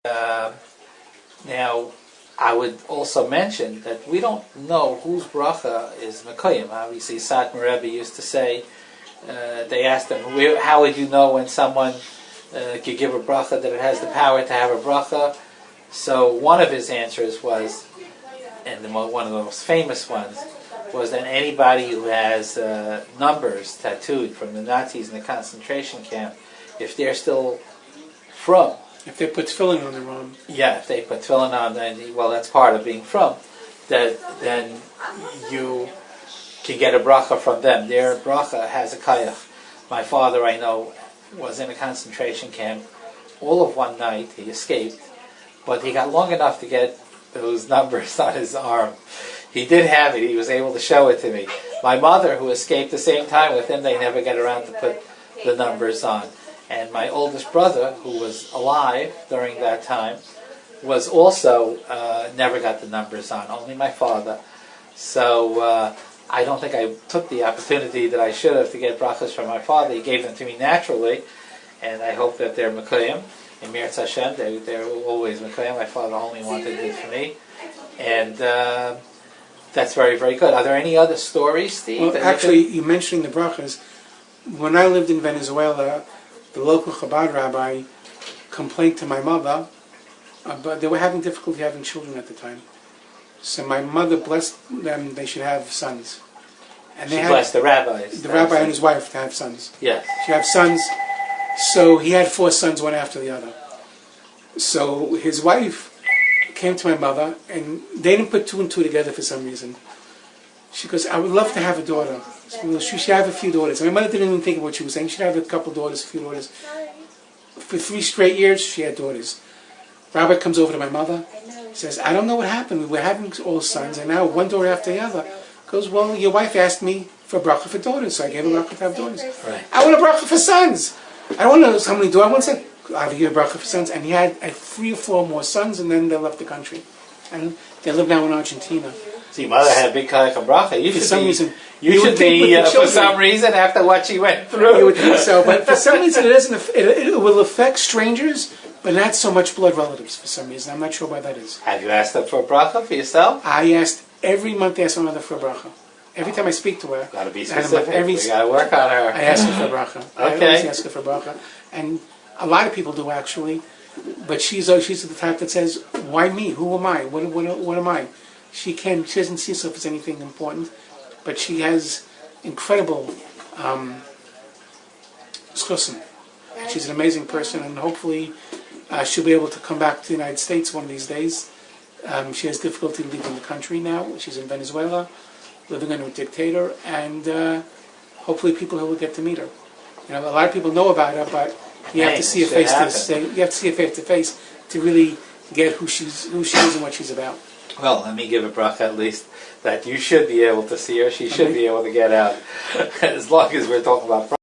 Now, I would also mention that we don't know whose bracha is Mekayim. Obviously, Satmar Rebbe used to say, they asked him, how would you know when someone could give a bracha that it has the power to have a bracha? So one of his answers was, and one of the most famous ones, was that anybody who has numbers tattooed from the Nazis in the concentration camp, if they're still from, if they put tefillin on their arm. Yeah, if they put tefillin on, then, well, that's part of being from. Then you can get a bracha from them. Their bracha has a kayach. My father, I know, was in a concentration camp all of one night. He escaped, but he got long enough to get those numbers on his arm. He did have it. He was able to show it to me. My mother, who escaped the same time with him, they never got around to put the numbers on. And my oldest brother, who was alive during that time, was also never got the numbers on, only my father. So I don't think I took the opportunity that I should have to get brachas from my father. He gave them to me naturally, and I hope that they're Mekayim. In Mirz Hashem, they're always Mekayim. My father only wanted it for me. And that's very, very good. Are there any other stories, Steve? Well, actually, you mentioning the brachas. When I lived in Venezuela, the local Chabad rabbi complained to my mother, but they were having difficulty having children at the time. So my mother blessed them; they should have sons. And she blessed the rabbis. The rabbi and his wife to have sons. Yes. She have sons. So he had 4 sons, one after the other. So his wife came to my mother, and they didn't put 2 and 2 together for some reason. She goes, "I would love to have a daughter. She should have a few daughters." And my mother didn't even think of what she was saying. She should have a couple daughters, a few daughters. For 3 straight years, she had daughters. Rabbi comes over to my mother, says, "I don't know what happened. We were having all sons, and now one daughter after the other." Goes, "Well, your wife asked me for a bracha for daughters, so I gave her a bracha to have daughters. Right. I want a bracha for sons. I don't want to know how many daughters. I want to say, I'll give you a bracha for sons." And he had 3 or 4 more sons, and then they left the country. And they live now in Argentina. See, mother had a big kayach and bracha. You should be, for some reason, after what she went through. You would think so, but for some reason it will affect strangers, but not so much blood relatives for some reason. I'm not sure why that is. Have you asked her for a bracha for yourself? I asked, every month I ask my mother for a bracha. Every time I speak to her. Got to be specific. We got to work on her. I ask her for a bracha. Okay. I always ask her for a bracha. And a lot of people do actually, but she's the type that says, "Why me? Who am I? What am I?" She doesn't see herself as anything important, but she has incredible schusim. She's an amazing person, and hopefully she'll be able to come back to the United States one of these days. She has difficulty leaving the country now. She's in Venezuela, living under a dictator, and hopefully people will get to meet her. You know, a lot of people know about her, but you have to see her face to face to really get who she is and what she's about. Well, let me give a bracha at least that you should be able to see her. She should be able to get out, as long as we're talking about